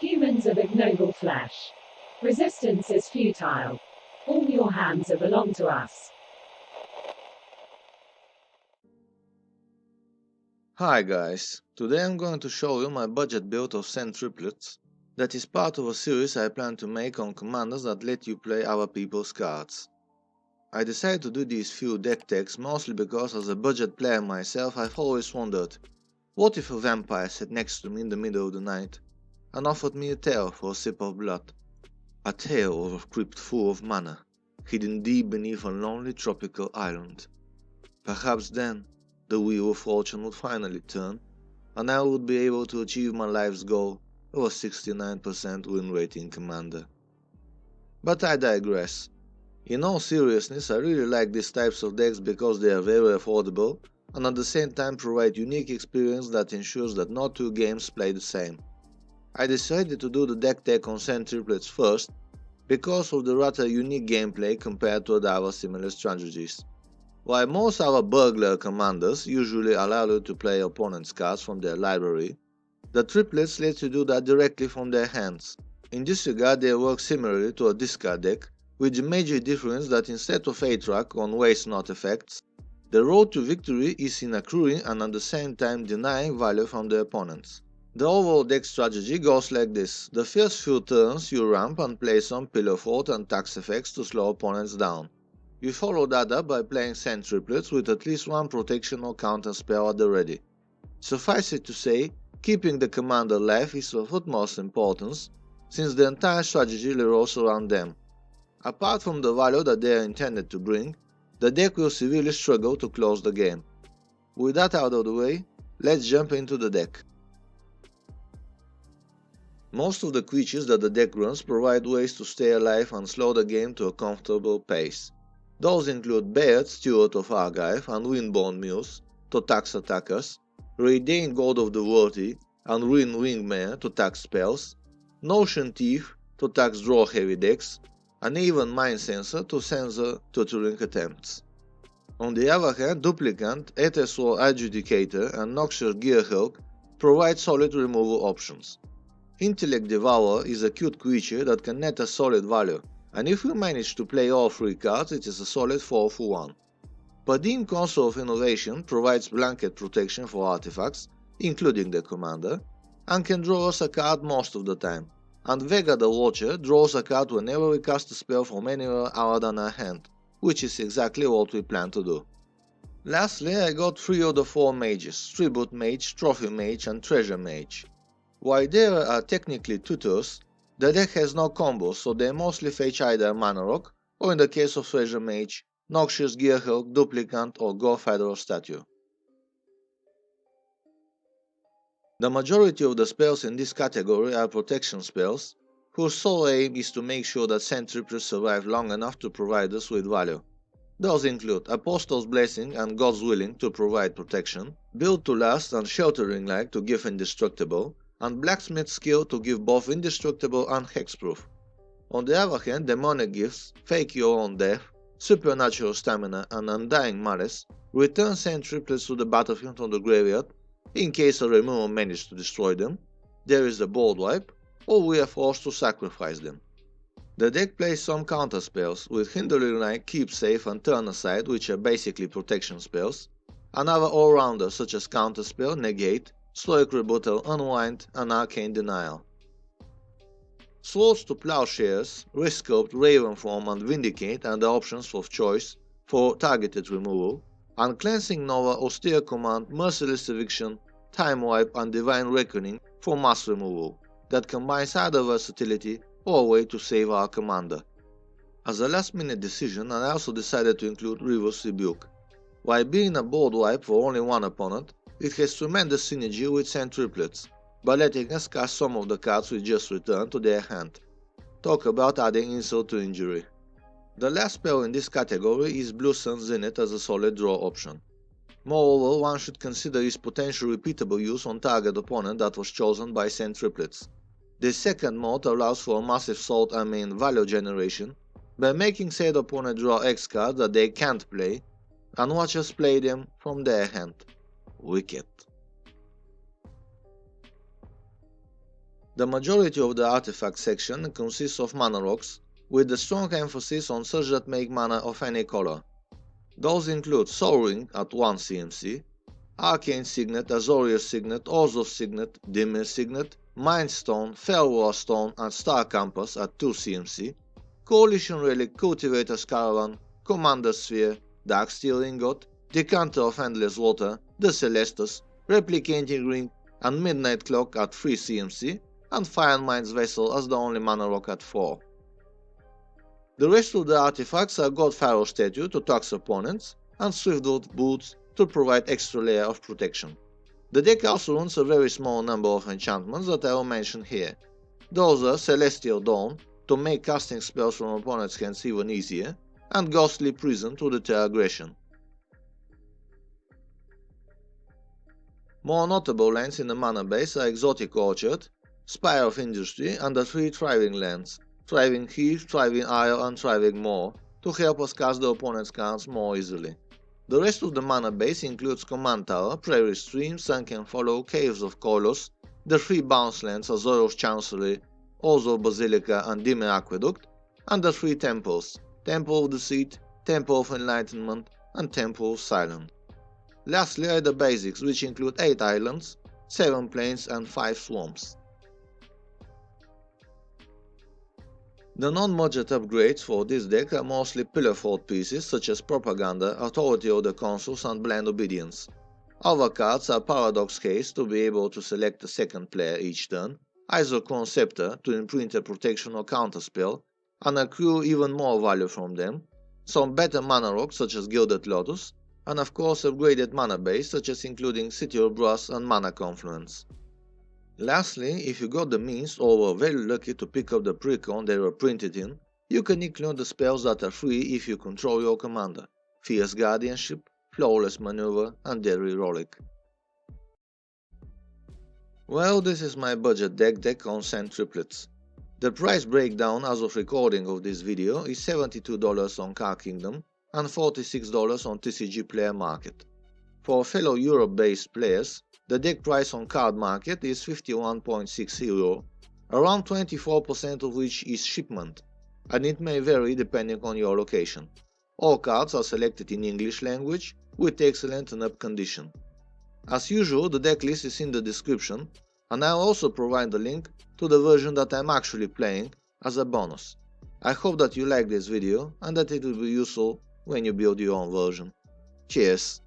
Humans of ignoble flesh. Resistance is futile. All your hands belong to us. Hi guys, today I'm going to show you my budget build of Sen Triplets that is part of a series I plan to make on commanders that let you play other people's cards. I decided to do these few deck techs mostly because as a budget player myself I've always wondered, what if a vampire sat next to me in the middle of the night and offered me a tale for a sip of blood? A tale of a crypt full of mana, hidden deep beneath a lonely tropical island. Perhaps then, the wheel of fortune would finally turn, and I would be able to achieve my life's goal of a 69% win rate in Commander. But I digress. In all seriousness, I really like these types of decks because they are very affordable and at the same time provide unique experience that ensures that no two games play the same. I decided to do the deck tech on Sen Triplets first because of the rather unique gameplay compared to the other similar strategies. While most other burglar commanders usually allow you to play opponent's cards from their library, the triplets let you do that directly from their hands. In this regard they work similarly to a discard deck, with the major difference that instead of 8-track on waste not effects, the road to victory is in accruing and at the same time denying value from the opponents. The overall deck strategy goes like this: the first few turns you ramp and play some Pillar Fort and tax effects to slow opponents down. You follow that up by playing Sen Triplets with at least one protection or counter spell at the ready. Suffice it to say, keeping the commander alive is of utmost importance, since the entire strategy revolves around them. Apart from the value that they are intended to bring, the deck will severely struggle to close the game. With that out of the way, let's jump into the deck. Most of the creatures that the deck runs provide ways to stay alive and slow the game to a comfortable pace. Those include Bayard, Steward of Argive, and Windborne Muse to tax attackers, Reidane, God of the Worthy, and Ruin Wingmare to tax spells, Notion Thief to tax draw heavy decks, and even Mind Sensor to censor tutoring attempts. On the other hand, Duplicant, Aethersword Adjudicator, and Noxious Gearhulk provide solid removal options. Intellect Devourer is a cute creature that can net a solid value, and if you manage to play all 3 cards it is a solid 4 for 1. Padim, Console of Innovation, provides blanket protection for artifacts, including the commander, and can draw us a card most of the time, and Vega the Watcher draws a card whenever we cast a spell from anywhere other than our hand, which is exactly what we plan to do. Lastly, I got 3 of the 4 mages: Tribute Mage, Trophy Mage, and Treasure Mage. While there are technically tutors, the deck has no combos, so they mostly fetch either Mana Rock, or in the case of Treasure Mage, Noxious Gearhulk, Duplicant, or Gorefeather Statue. The majority of the spells in this category are protection spells, whose sole aim is to make sure that Sen Triplets survive long enough to provide us with value. Those include Apostle's Blessing and God's Willing to provide protection, Build to Last and Sheltering Light to give Indestructible, and Blacksmith's Skill to give both Indestructible and Hexproof. On the other hand, Demonic Gifts, Fake Your Own Death, Supernatural Stamina, and Undying Malice return Sen Triplets to the battlefield from the graveyard in case a removal managed to destroy them, there is a board wipe, or we are forced to sacrifice them. The deck plays some counter spells, with Hindering Light, Keep Safe, and Turn Aside, which are basically protection spells, and other all-rounders such as Counterspell, Negate, Stoic Rebuttal, Unwind, and Arcane Denial. Swords to Plowshares, Risk-Sculpt, Ravenform, and Vindicate are the options of choice for targeted removal, and Cleansing Nova, Austere Command, Merciless Eviction, Time Wipe, and Divine Reckoning for mass removal, that combines either versatility or a way to save our commander. As a last-minute decision, I also decided to include Reverse Rebuke. While being a board wipe for only one opponent, it has tremendous synergy with Sen Triplets, by letting us cast some of the cards we just returned to their hand. Talk about adding insult to injury. The last spell in this category is Blue Sun Zenith as a solid draw option. Moreover, one should consider its potential repeatable use on target opponent that was chosen by Sen Triplets. This second mode allows for a massive value generation by making said opponent draw X cards that they can't play and watch us play them from their hand. Wicked. The majority of the artifact section consists of mana rocks, with a strong emphasis on such that make mana of any color. Those include Soul Ring at 1 CMC, Arcane Signet, Azorius Signet, Orzhov Signet, Dimir Signet, Mind Stone, Fervor Stone and Star Compass at 2 CMC, Coalition Relic, Cultivator's Caravan, Commander's Sphere, Darksteel Ingot, Decanter of Endless Water, the Celestus, Replicating Ring and Midnight Clock at 3 CMC, and Fire Mind's Vessel as the only mana rock at 4. The rest of the artifacts are God Pharaoh Statue to tax opponents, and Swiftwood Boots to provide extra layer of protection. The deck also runs a very small number of enchantments that I will mention here. Those are Celestial Dawn to make casting spells from opponents' hands even easier, and Ghostly Prison to deter aggression. More notable lands in the mana base are Exotic Orchard, Spire of Industry and the 3 Thriving lands, Thriving Heath, Thriving Isle and Thriving Moor, to help us cast the opponent's cards more easily. The rest of the mana base includes Command Tower, Prairie Stream, Sunken Follow, Caves of Kolos, the 3 bounce lands Azorius Chancery, Orzhov Basilica and Dimir Aqueduct, and the 3 temples, Temple of the Seat, Temple of Enlightenment and Temple of Silence. Lastly are the basics, which include 8 islands, 7 plains and 5 swamps. The non-budget upgrades for this deck are mostly pillar fort pieces such as Propaganda, Authority of the Consuls and Blind Obedience. Other cards are Paradox Case to be able to select a second player each turn, Isochron Scepter to imprint a protection or counterspell, and accrue even more value from them, some better mana rocks such as Gilded Lotus, and of course upgraded mana base such as including City of Brass and Mana Confluence. Lastly, if you got the means or were very lucky to pick up the precon they were printed in, you can include the spells that are free if you control your commander: Fierce Guardianship, Flawless Maneuver and Deadly Relic. Well, this is my budget deck on Sen Triplets. The price breakdown as of recording of this video is $72 on Card Kingdom and $46 on TCG Player Market. For fellow Europe-based players, the deck price on Card Market is €51.6, around 24% of which is shipment, and it may vary depending on your location. All cards are selected in English language with excellent and up condition. As usual, the deck list is in the description, and I'll also provide the link to the version that I'm actually playing as a bonus. I hope that you like this video and that it will be useful when you build your own version. Cheers!